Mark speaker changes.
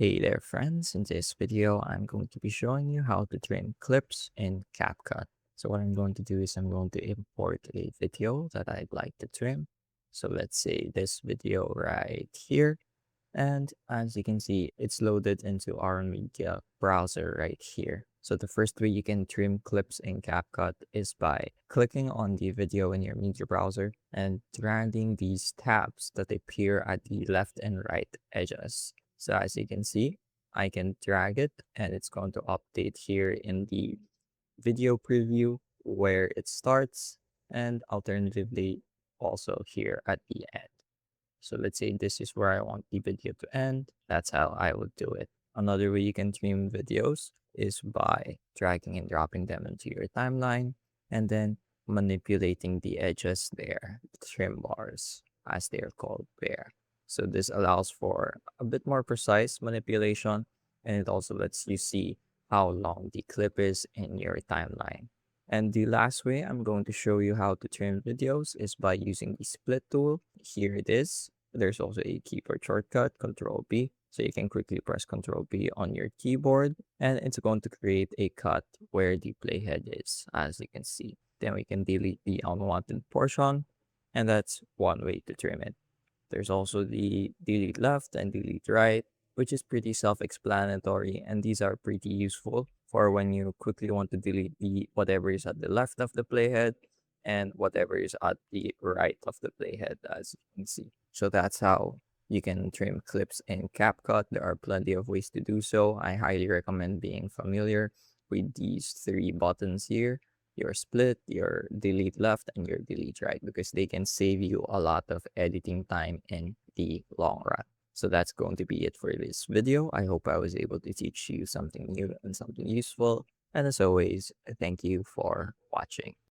Speaker 1: Hey there friends, in this video I'm going to be showing you how to trim clips in CapCut. So what I'm going to do is I'm going to import a video that I'd like to trim. So let's say this video right here. And as you can see, it's loaded into our media browser right here. So the first way you can trim clips in CapCut is by clicking on the video in your media browser and dragging these tabs that appear at the left and right edges. So as you can see, I can drag it and it's going to update here in the video preview where it starts and alternatively also here at the end. So let's say this is where I want the video to end. That's how I would do it. Another way you can trim videos is by dragging and dropping them into your timeline and then manipulating the edges there, the trim bars, as they are called there. So this allows for a bit more precise manipulation, and it also lets you see how long the clip is in your timeline. And the last way I'm going to show you how to trim videos is by using the split tool. Here it is. There's also a keyboard shortcut, Control B. So you can quickly press Control B on your keyboard and it's going to create a cut where the playhead is, as you can see. Then we can delete the unwanted portion, and that's one way to trim it. There's also the delete left and delete right, which is pretty self-explanatory, and these are pretty useful for when you quickly want to delete the whatever is at the left of the playhead and whatever is at the right of the playhead, as you can see. So that's how you can trim clips in CapCut. There are plenty of ways to do so. I highly recommend being familiar with these three buttons here: your split, your delete left, and your delete right, because they can save you a lot of editing time in the long run. So that's going to be it for this video. I hope I was able to teach you something new and something useful. And as always, thank you for watching.